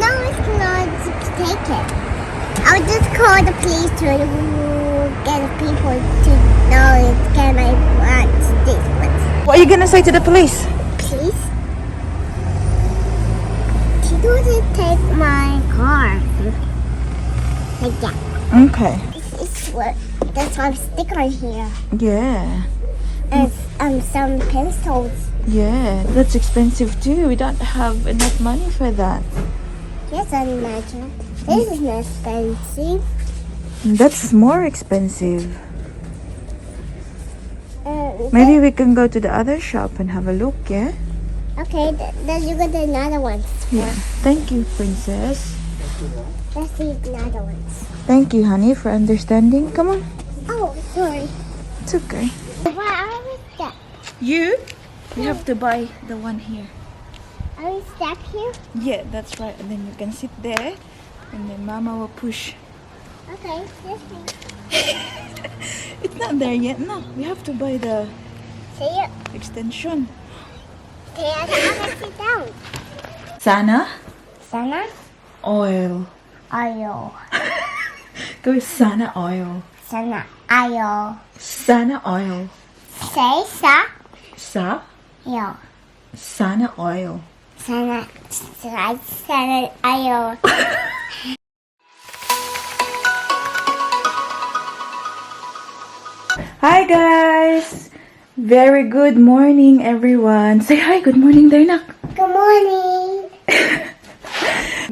know it's not to take it. I'll just call the police to get people to know it's can I want this one. What are you gonna say to the police? Please? She doesn't take my car. Like that. Okay. There's some sticker here. Yeah. And some pencils. Yeah, that's expensive too. We don't have enough money for that. Yes, I imagine. This is not expensive. That's more expensive. Maybe we can go to the other shop and have a look, yeah? Okay, then you got another one. Yeah. Thank you, princess. Let's see another ones. Thank you, honey, for understanding. Come on. Oh, sorry. It's okay. Why are we stuck? You have to buy the one here. Are we stuck here? Yeah, that's right. And then you can sit there and then Mama will push. Okay, this one. It's not there yet. No, we have to buy the See it? extension. Okay, I'm gonna sit down. Sana Sana? oil. Ayo. Go with Sana oil. Sana. Ayo. Sana oil. Say sa. Sa Yo. Sana oil. Sana. Sana. Ayo. Hi guys! Very good morning everyone. Say hi, good morning there, nak. Good morning.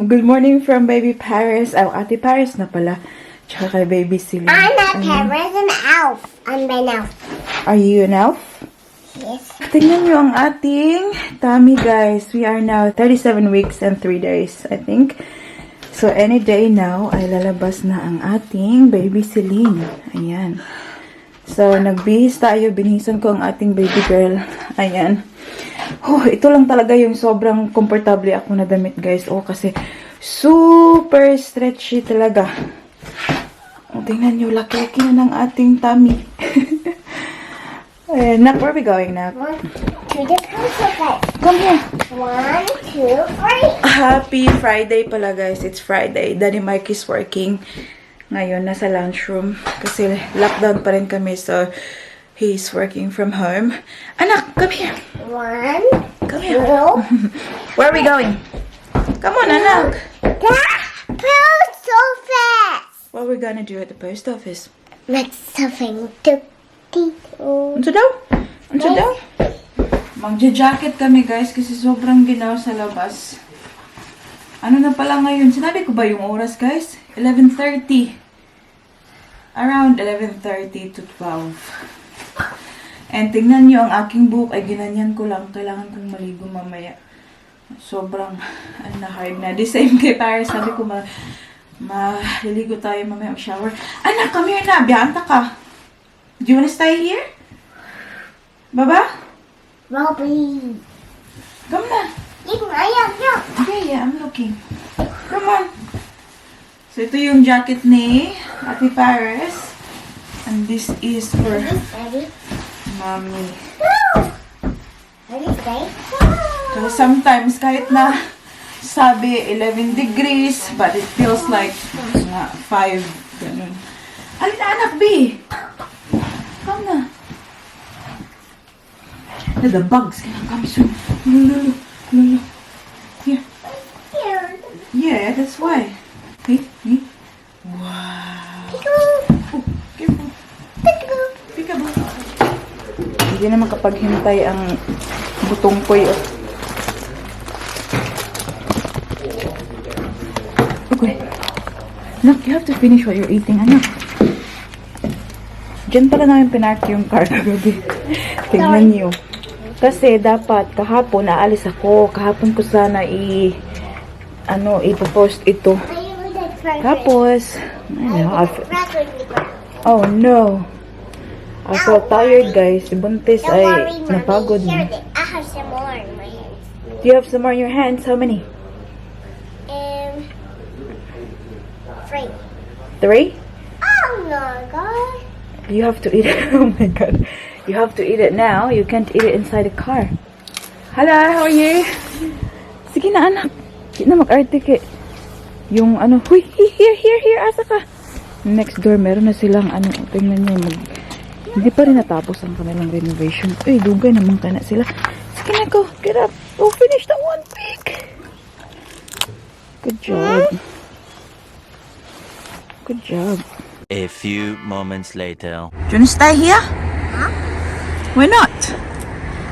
Good morning from baby Paris. Oh, Ate Paris na pala. Tsaka kay baby Celine. I'm not Paris, I'm Elf. I'm an elf. Are you an elf? Yes. Tingnan nyo ang ating tummy guys. We are now 37 weeks and 3 days, I think. So any day now ay lalabas na ang ating baby Celine. Ayan. So nagbihis tayo. Binihisan ko ang ating baby girl. Ayan. Oh, ito lang talaga yung sobrang komportable ako na damit guys. Oh, kasi super stretchy talaga. Oh, tingnan nyo. Laki-laki na ng ating tummy. Ayan. Nak, where are we going, Nak? To the Parcel Collect. Come here. 1, 2, 3. Happy Friday pala guys. It's Friday. Daddy Mike is working ngayon. Nasa lunchroom. Kasi lockdown pa rin kami. So, he's working from home. Anak, come here. 1, Come here. 2. Where are we going? Come on, anak. That fell so fast. What we're gonna do at the post office? Make something to people. Unsa daw? Unsa daw? Magja-jacket kami guys kasi sobrang ginaw sa labas. Ano na pala ngayon? Sinabi ko ba yung oras guys? 11:30. Around 11:30 to 12. And tingnan nyo ang aking buhok ay ginanyan ko lang. Kailangan kong maligo mamaya. Sobrang hard na. The same kay Paris. Sabi ko maliligo tayo mamaya mag-shower. Anak, come here na. Biyanta ka. Do you wanna stay here? Baba? Robin. Come na. Yeah, I'm looking. Come on. So, ito yung jacket ni Ate Paris. And this is for Mommy. So, sometimes, kahit na sabi 11 degrees, but it feels like 5. Ganun. Alin na, anak, B? Come na. The bugs can come soon. Lulu. Here. Yeah, that's why. Hey. Wow. Oh, careful. Peekaboo. Hindi naman kapag hintay ang butong koy. Okay. Look, you have to finish what you're eating, anak. Diyan pala namin pinark yung car kagabi. Tingnan niyo. Kasi dapat kahapon naalis ako. Kahapon ko sana ipopost ito. Tapos, oh no. I felt tired guys. Si Buntis ay napagod na. I have some more in my hands. Do you have some more in your hands? How many? 3. 3? Oh my god. You have to eat it. Oh my god. You have to eat it now. You can't eat it inside the car. Hello, how are you? Sige na anak. Hindi na mag-arte kay. Yung ano, huy, here, asa ka? Next door, meron na silang ano, tingnan nyo, hindi pa rin natapos ang kanilang renovation. Uy, dugay naman ka na sila. Sige na, go, get up. Go finish that one pig. Good job. Good job. A few moments later. Do you want to stay here? Huh? Why not?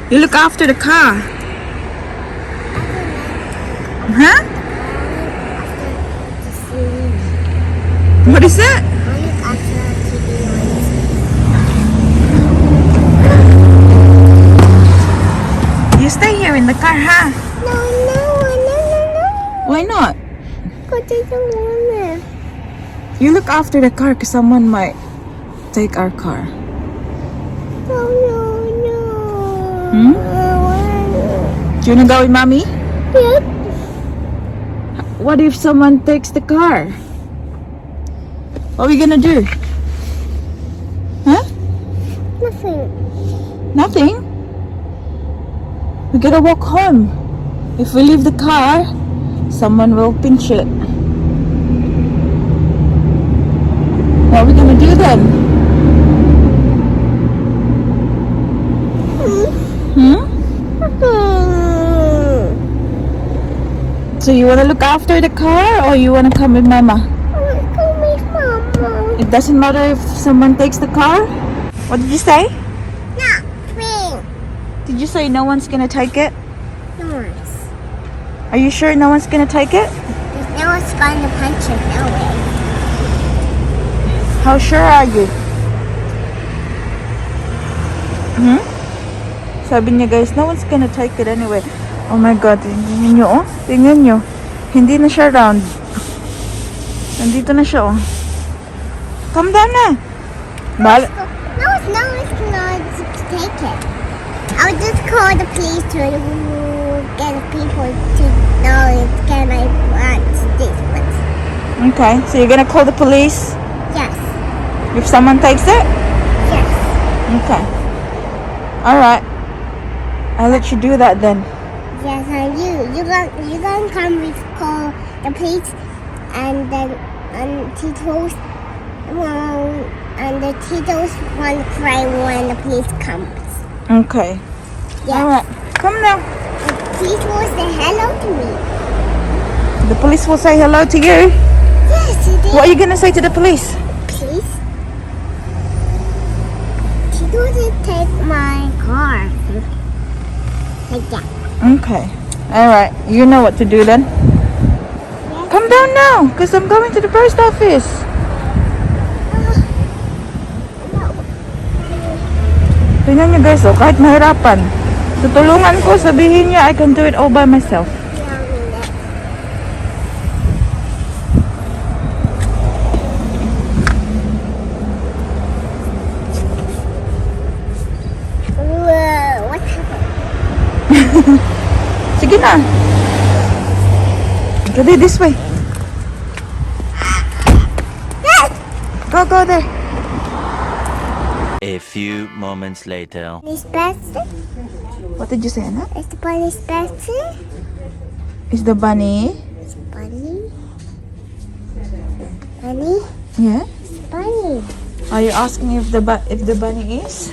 You look after the car. Huh? What is that? You stay here in the car, huh? No. Why not? Because I don't want it. You look after the car because someone might take our car. No. Hmm? I want it. Do you wanna go with mommy? Yep. What if someone takes the car? What are we gonna do? Huh? Nothing. Nothing? We gotta walk home. If we leave the car, someone will pinch it. What are we gonna do then? Hmm? So you wanna look after the car or you wanna come with mama? Come with Mama. It doesn't matter if someone takes the car? What did you say? Nothing. Did you say no one's gonna take it? Noise. Are you sure no one's gonna take it? There's no one's going to punch it. No way. How sure are you? Hmm? Sabi niya guys, no one's gonna take it anyway. Oh my god, tingnan nyo oh. Tingnan nyo. Hindi na siya round. Nandito na siya oh. Calm down na. No one's going to take it. I'll just call the police to get people to know it's can I want this one. Okay, so you're gonna call the police Yes. if someone takes it? Yes. Okay. Alright. I'll let you do that then. Yes, and you gonna come with call the police and then Tito's and the Tito's want to cry when the police comes. Okay. Yes. Alright. Come now. The police will say hello to me. The police will say hello to you. Yes, it is. What are you gonna say to the police? Please. Tito didn't take my car. Like that. Okay. Alright. You know what to do then. Yes. Come down now, because I'm going to the post office. No. Tingnan nyo guys, oh, kahit mahirapan. Tutulungan ko, sabihin niya, I can do it all by myself. What happened? Sige na. Go this way. Go there. A few moments later. Police person? What did you say, Anna? Is the police person? Is the bunny? Bunny? Bunny? Yeah. Bunny? Are you asking if the bunny is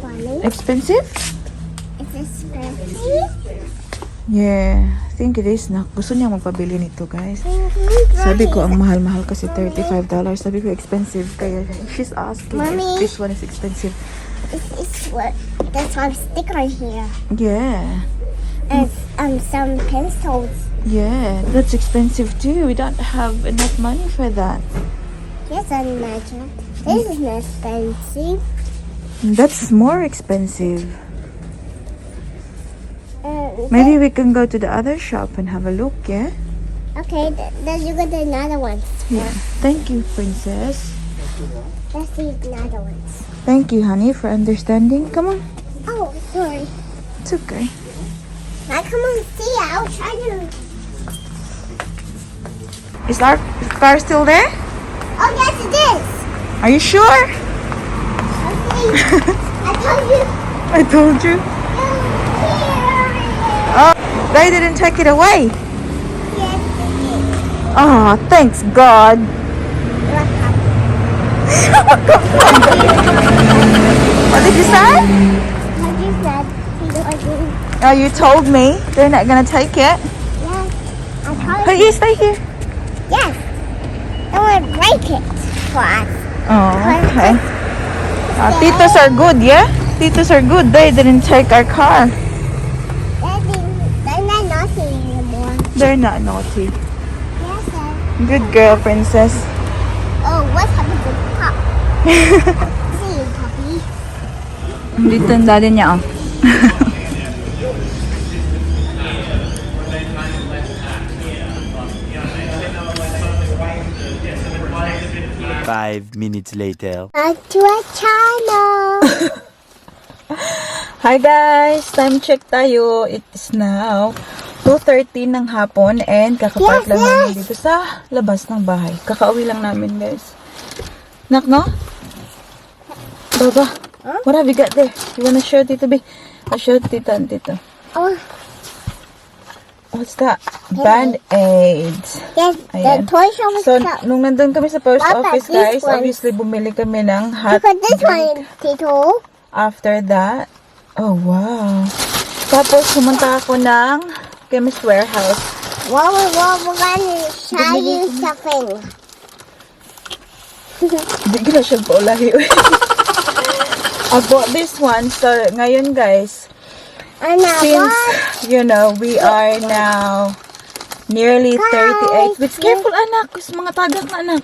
Bunny? expensive? Is it expensive? Yeah, I think it is na. Gusto niya magpabili nito, guys. Sabi ko, ang mahal-mahal kasi $35. Sabi ko, expensive. Kaya she's asking Mommy. if this one is expensive. It's what? There's one sticker here. Yeah. And some pencils. Yeah, that's expensive too. We don't have enough money for that. Yes, I imagine. This is not expensive. That's more expensive. Maybe we can go to the other shop and have a look, yeah? Okay, then you got another one. Yeah. Thank you, princess. Let's see another ones. Thank you, honey, for understanding. Come on. Oh, sorry. It's okay. Now come on, see. I'll try to. Is our car still there? Oh, yes, it is. Are you sure? Okay. I told you. I told you. Here. Oh, they didn't take it away. Yes, it is. Oh, thanks God. What did you say? What you said? Oh, you told me they're not gonna take it. Yes. I told Hey, you. you stay here. Yes. They would break it for us. Oh, okay. Titos are good, yeah? Titos are good. They didn't take our car. They're not naughty anymore. They're not naughty. Yes, sir. Good girl, princess. Oh, what happened to the pop? See you, puppy. Dito ang daddy niya, oh. 5 minutes later. Back to our channel. Hi guys! Time check tayo. It is now 2:30 ng hapon and kakapark lang namin dito sa labas ng bahay. Kakauwi lang namin, guys. Nak, no? Baba, what have you got there? You wanna show Tito B? I'll show Tita and Tito. Oh, What's that? Band-aids. yes, the Ayan. toy shop was So, closed. nung nandun kami sa post Papa, office, this guys, one. obviously bumili kami ng hot Look at this drink. one, Tito. After that, oh wow. Tapos, pumunta ako ng Chemist Warehouse. Well, we're gonna show you something. Hindi ko na siya paulahi. I bought this one. So, ngayon guys, And now, since, you know, we are now nearly 38 weeks. Careful, anak. Kasi mga tagak na, anak.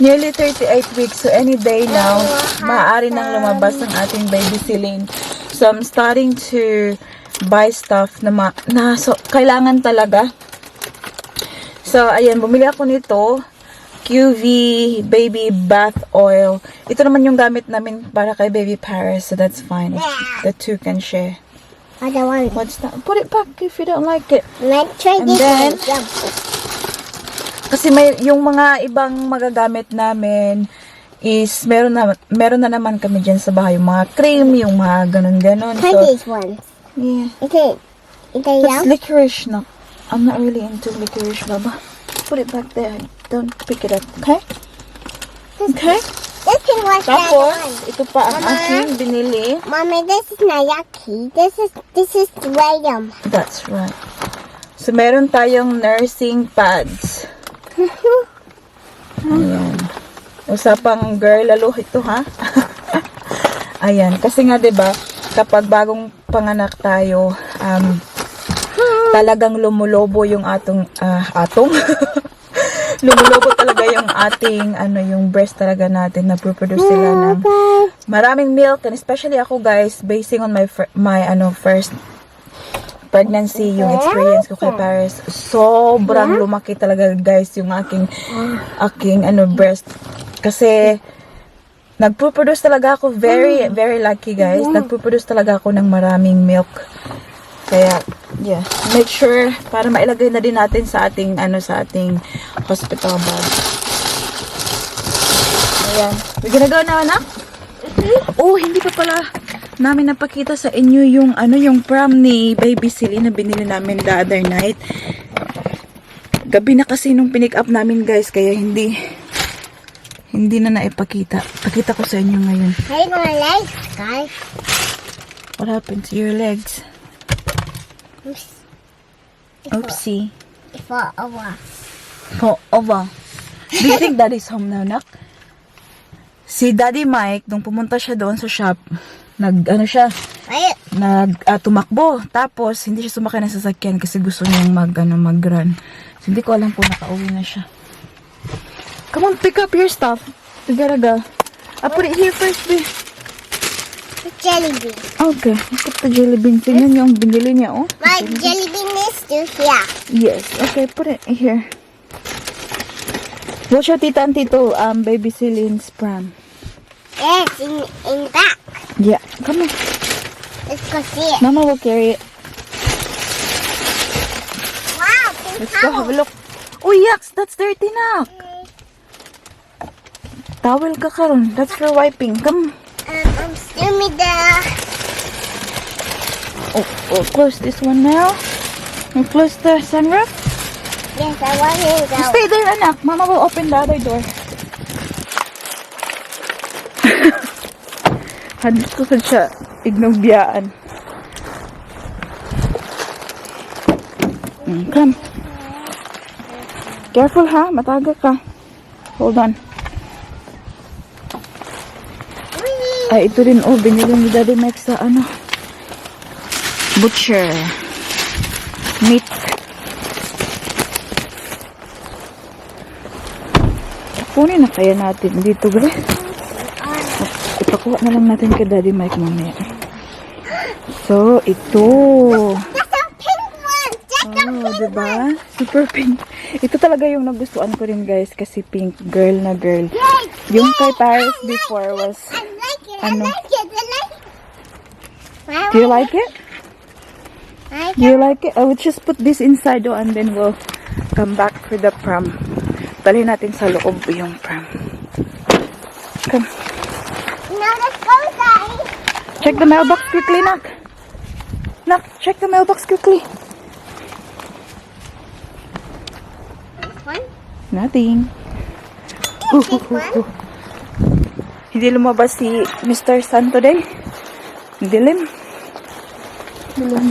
Nearly 38 weeks. So, any day now, maaari nang lumabas ang ating baby Celine. So, I'm starting to buy stuff na so, kailangan talaga. So, ayan, bumili ako nito. QV Baby Bath Oil. Ito naman yung gamit namin para kay Baby Paris. So, that's fine. The two can share. other one. What's that? Put it back if you don't like it. Let's try And this then- one. Yeah. Kasi may yung mga ibang magagamit namin is meron na naman kami dyan sa bahay. Yung mga cream, yung mga ganun-ganun. Try So, this one. yeah. Okay. Okay, That's yeah. licorice na. I'm not really into licorice, Baba. Put it back there. Don't pick it up, okay? Okay? This can wash the other Tapos, one. ito pa ang Mama? aking binili. Mommy, this is not yucky. This is random. That's right. So, meron tayong nursing pads. Ayan. Usapang girl lalo ito, ha? Ayan. Kasi nga, 'di ba, kapag bagong panganak tayo, talagang lumulobo yung atong lumulobo talaga yung ating yung breast talaga natin, nagpo-produce sila ng maraming milk, and especially ako, guys, basing on my first pregnancy, yung experience ko kay Paris, sobrang lumaki talaga, guys, yung aking breast. Kasi nagpo-produce talaga ako, very very lucky, guys. Nagpo-produce talaga ako ng maraming milk. Kaya, yeah, make sure para mailagay na din natin sa ating hospital bag. Ayan. We gonna go now, anak? Oh, hindi pa pala namin napakita sa inyo yung yung pram ni Baby Celine na binili namin the other night. Gabi na kasi nung pinick up namin, guys, kaya hindi na naipakita. Pakita ko sa inyo ngayon. Hey, my legs, guys. What happened to your legs? Oops. Oopsie. For a while. Oh, over. Do you think Daddy's home now, nak? Si Daddy Mike, nung pumunta siya doon sa shop, tumakbo. Tapos, hindi siya sumakay ng sasakyan kasi gusto niyang mag-run. So, hindi ko alam po nakauwi na siya. Come on, pick up your stuff. We gotta go. I'll put it here first, babe. The jelly bean. Okay, put the jelly bean. Tingnan niyo ang binili niya, oh. My jelly bean is still here. Yes, okay, put it here. We'll show Tita and Tito, Baby Celine's pram. Yes, in back. Yeah, come on. Let's go see it. Mama will carry it. Wow, pink Let's go have a towel. look. Oh, yucks, that's dirty, nak. Towel ka karon. That's for wiping. Come. Still me the... Oh, close this one now. And close the sunroof. Yes, I want to go. Stay there, anak. Mama will open the other door. Hadis ko sa siya. Ignobiyaan. Come. Careful ha. Mataga ka. Hold on. Ay, ito rin. Oh, binili ni Daddy Mike sa ano. Butcher. Meat. Kunin na kaya natin dito, bre. Ipakuha na lang natin kay Daddy Mike mamaya. So, ito. That's a pink one. That's a Oh, pink diba? one. Super pink. Ito talaga yung nagustuhan ko rin, guys, kasi pink. Girl na girl. Yes, Yung yes, kay Paris I like before it. was... I like it. ano? I like it. I like it. Do you like it? I Do you like it? I will just put this inside, oh, and then we'll come back for the pram. Dalhin natin sa loob yung pram. Come. Now let's go, guys. Check the mailbox quickly, Nak. Nak, check the mailbox quickly. This one? Nothing. This one? Hindi lumabas si Mr. Sun today. Dilim.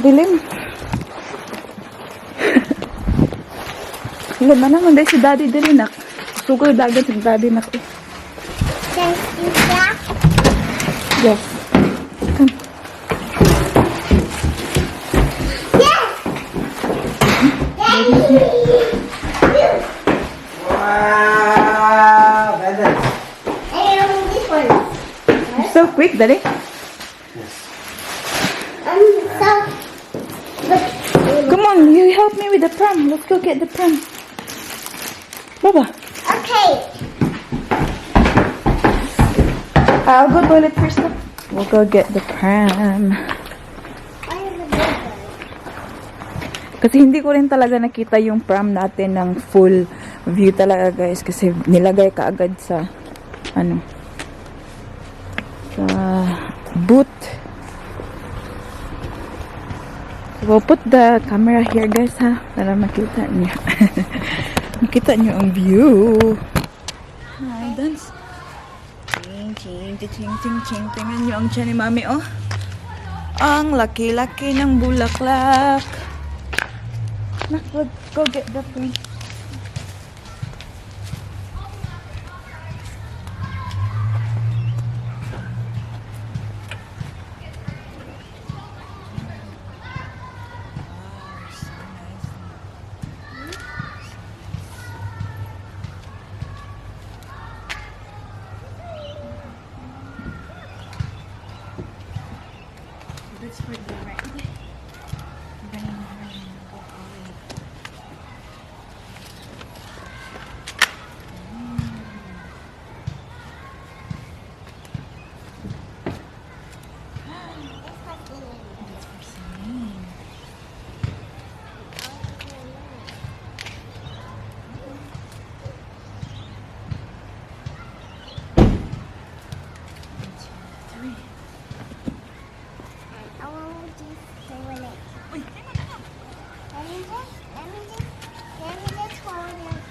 Dilim. Dilim, ano man dahil si Daddy dilim, Nak. Sugoy dagat si Daddy, Nak. Can you see that? Yes. Come. Yes! Wow, better. And this one. You're so quick, Daddy. So, but, Come on, you help me with the pram. Let's go get the pram. Baba. okay. I'll go toilet first. Now. We'll go get the pram. What is the big one? Kasi hindi ko rin talaga nakita yung pram natin ng full view talaga, guys. Kasi nilagay ka agad sa, ano, sa boot. So, we'll put the camera here, guys, ha? Para makita niyo. Makita niyo ang view. Hi, dance. Ching, ching, ching, ching. Tingnan niyo ang tiyan ni Mami, oh. Ang laki-laki ng bulaklak. Nak, let's go get the pram. That's for the right. I want to just hold it. Let me just hold it.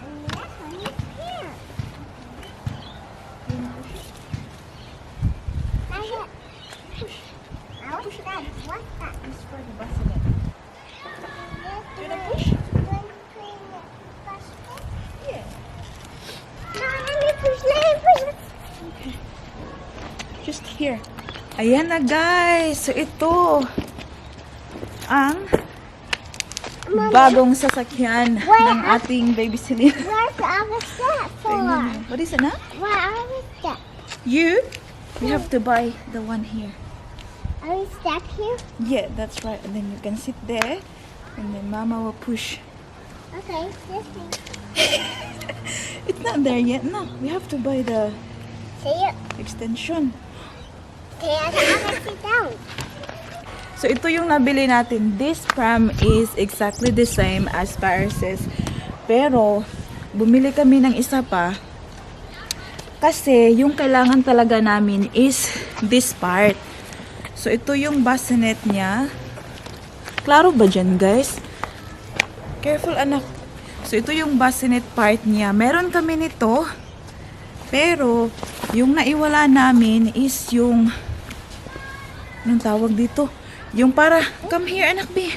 And that one is here. What's that? What's that? It's for the bassinet. Gonna push? Yeah. No, let me push. Just here. Ayan na, guys. So, ito ang bagong sasakyan ng ating baby Celine. What's our step for? What is it, na? What are we step? You? We have to buy the one here. Are we step here? Yeah, that's right. And then you can sit there. And then Mama will push. Okay, this thing. It's not there yet. No, we have to buy the See it? extension. Okay, I can sit down. So, ito yung nabili natin. This pram is exactly the same as Paris's. Pero, bumili kami ng isa pa. Kasi, yung kailangan talaga namin is this part. So, ito yung bassinet niya. Klaro ba dyan, guys? Careful, anak. So, ito yung bassinet part niya. Meron kami nito. Pero, yung naiwala namin is yung... Anong tawag dito? Yung para... Come here, anak, B.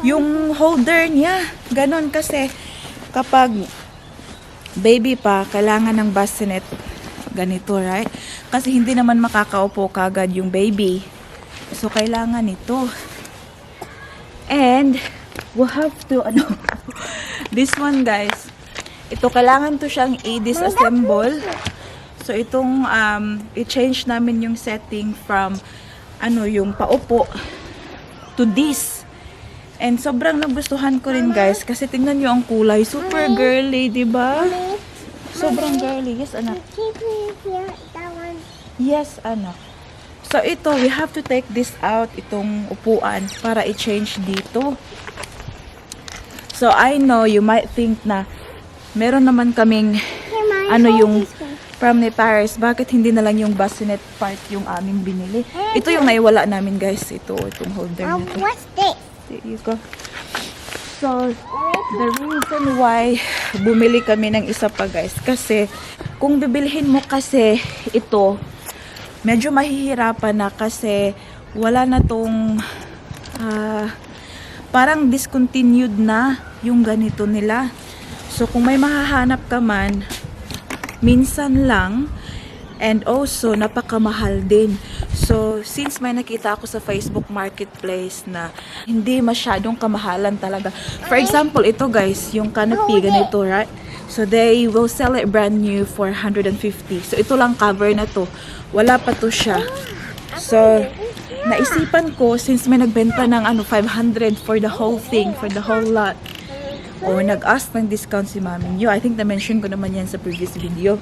Yung holder niya. Ganon kasi kapag baby pa, kailangan ng bassinet ganito, right? Kasi hindi naman makakaupo kagad yung baby. So, kailangan ito. And, we'll have to, this one, guys, ito, kailangan to siyang i-disassemble. So, itong, i-change namin yung setting from, yung paupo to this. And, sobrang nagustuhan ko rin, guys, kasi tingnan nyo ang kulay. Super girly, diba? Sobrang girly. Yes, anak. Yes, anak. So, ito, we have to take this out, itong upuan, para i-change dito. So, I know, you might think na, meron naman kaming, yung from ni Paris, bakit hindi na lang yung bassinet part yung aming binili? Ito yung naiwala namin, guys. Itong holder na to. What's this? There you go. So, the reason why bumili kami ng isa pa, guys, kasi kung bibilhin mo kasi ito, medyo mahihirapan na kasi wala na tong parang discontinued na yung ganito nila. So, kung may mahahanap ka man, minsan lang, and also napakamahal din. So, since may nakita ako sa Facebook Marketplace na hindi masyadong kamahalan talaga. For example, ito guys, yung canopy, ganito, right? So, they will sell it brand new for 150. So, ito lang cover na to. Wala pa to siya. So, naisipan ko, since may nagbenta ng 500 for the whole thing, for the whole lot, or nag-ask ng discount si Mami Nyo. I think na-mention ko naman yan sa previous video.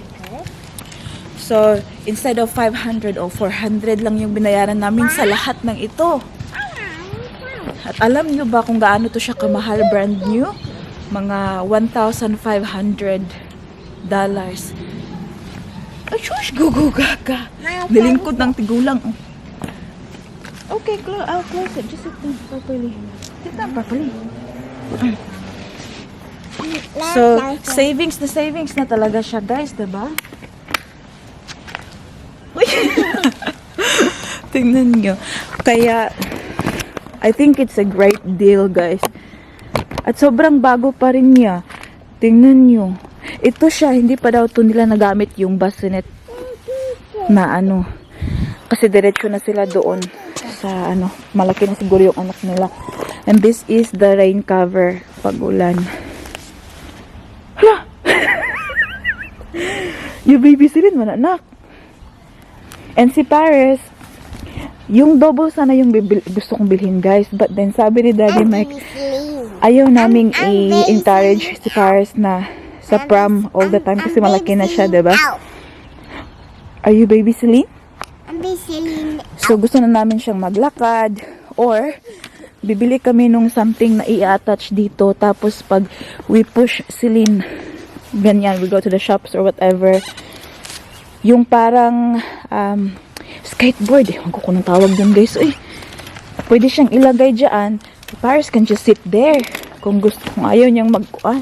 So, instead of 500 o 400 lang yung binayaran namin sa lahat ng ito. At alam nyo ba kung gaano to siya kamahal brand new? Mga $1,500. Ay, shush! Go, gaga! Nilingkod ng tigulang. Okay, I'll close it. Just sit down properly. Sit down properly. So, savings na talaga siya, guys, diba? Tingnan nyo. Kaya, I think it's a great deal, guys. At sobrang bago pa rin niya. Tingnan nyo. Ito siya, hindi pa daw ito nila nagamit yung bassinet na kasi diretso na sila doon sa malaki na siguro yung anak nila. And this is the rain cover pag ulan. Hala! Yung baby silin man, anak. And si Paris, yung double sana yung gusto kong bilhin, guys. But then, sabi ni Daddy Mike, ayaw naming i-encourage si Paris na sa prom all the time kasi malaki na siya, diba? Are you baby Celine? I'm baby Celine. So, gusto na namin siyang maglakad or bibili kami nung something na i-attach dito. Tapos, pag we push Celine, ganyan, we go to the shops or whatever, yung parang skateboard, ewan ko kung tawag dun, guys. Pwede siyang ilagay dyan. Paris can just sit there. Kung ayaw niyang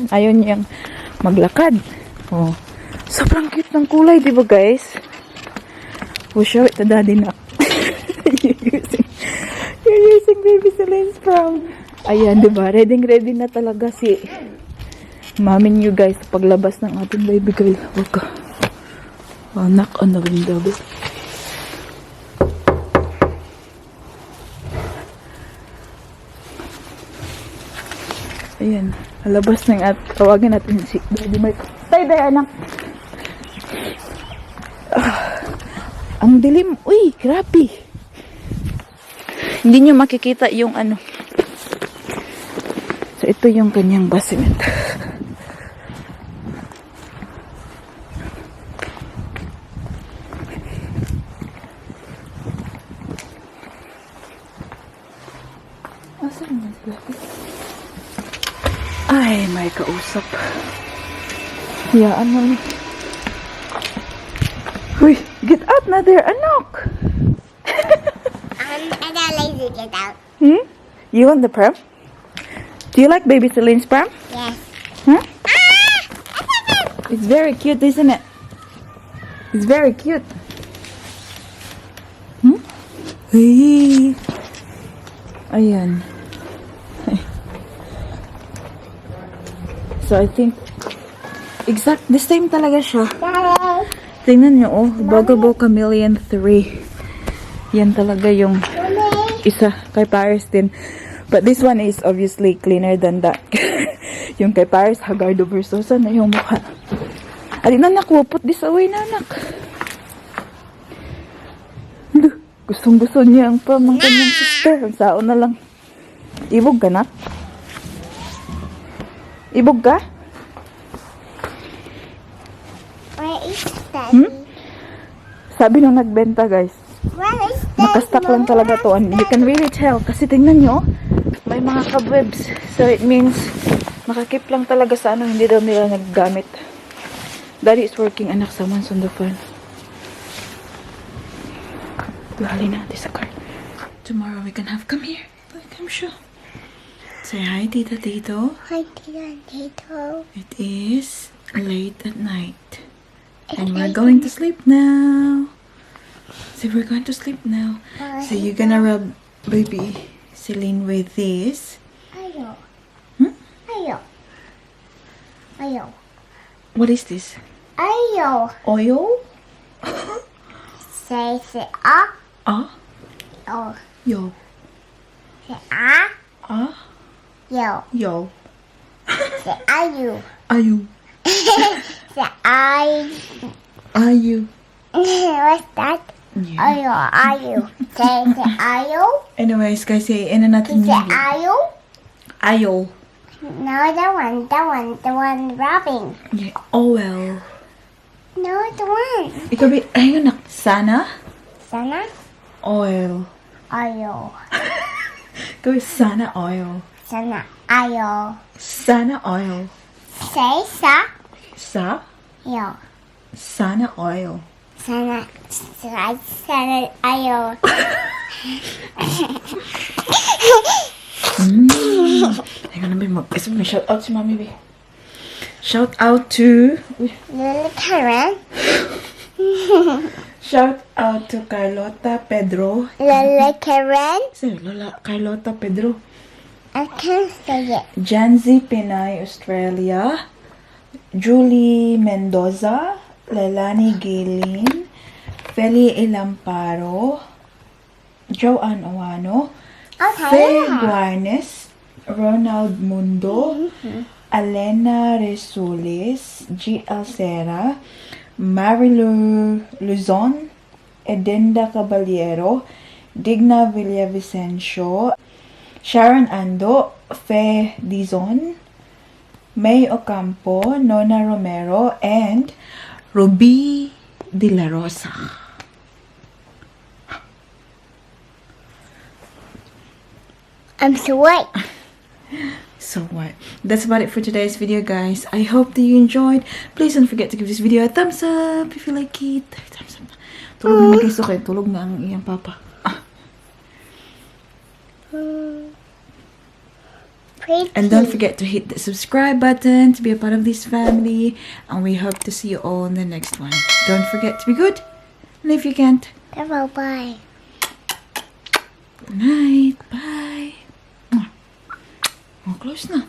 ayaw niyang maglakad. Oh. Sobrang cute ng kulay, di ba, guys? We'll show it to Daddy na. You're using baby Celine's prom. Ayan, di ba? Ready na talaga si Mami Nyo, guys, paglabas ng ating baby girl. Wag ka. Knock on the window. Ayan. Alabas ng tawagin natin si Daddy Mike. Tay, anak. Ang dilim. Uy, grabe. Hindi nyo makikita yung So, ito yung kanyang bassinet. Ay, may kausap. Hayaan mo. Uy, get out na there, anak! I don't like to get out. You want the perm? Do you like baby Celine's perm? Yes. Huh? It's very cute, isn't it? It's very cute. Hmm? Hey. Ayan. So I think the same talaga siya. Daddy. Tingnan niyo, oh, BAGO Chameleon 3. Yan talaga yung isa kay Paris din. But this one is obviously cleaner than that. Yung kay Paris, hagardo versosa na yung mukha. Adi na nakwapot this away na anak. Gustong-gusto niya ang pamang kanyang sister. Ang sao na lang. Ibog ka na? Ibog ka? Where is Daddy? Sabi nung nagbenta guys, Where is Daddy? nakastock lang talaga to. And you can really tell. Kasi tingnan nyo, may mga cobwebs. So it means, nakakip lang talaga sa ano, hindi daw nila naggamit. Daddy is working, anak, someone's on the phone. Lali natin sa car. Tomorrow we can have, come here. Come show. Say hi, Tita Tito. Hi, Tito. It is late at night. And we're going to sleep now. So we're going to sleep now. So you're gonna rub baby Celine with this. Ayo. Hmm? Ayo. Ayo. What is this? Ayo. Oil? Say ah. Ah? Oh. Yo. Say ah. Ah? Yo. Yo. Say ayu. Ayu. Say ay. Ayu. What's that? Yeah. Ayo. Ayu. Say ayu. Anyways, guys, say in another Say video. ayu. Ayo. No, the one rubbing. Yeah. Oil. No, the one. Ikaw ba, ayun na, sana? Sana. Oil. Ayo. Ikaw ba, sana oil. Sana. Ayo. Sana oil. Say sa. Sa? Yo. Sana oil. Sana. Ayo. Hang on, may shout out si Mami B. Shout out to... Little Karen. Shout out to Carlota Pedro. Little Karen. Sir, Lola, Carlota Pedro. I can't say it. Janzi Pinay, Australia. Julie Mendoza. Lelani Gaylin. Feli Ilamparo. Joanne Owano. Okay. Faye Guarnes. Ronald Mundo. Alena Resulis. G. Alcera. Marilu Luzon. Edenda Caballero. Digna Villavicencio. Sharon Ando. Fe Dizon. May Ocampo. Nona Romero. And Ruby De La Rosa. I'm so white. So what? That's about it for today's video, guys. I hope that you enjoyed. Please don't forget to give this video a thumbs up if you like it. Thumbs up. Tulog na guys. Okay, tulog na ang iyang papa. And don't forget to hit the subscribe button to be a part of this family. And we hope to see you all in the next one. Don't forget to be good. And if you can't, Bye. good night. Bye. Oh, close na.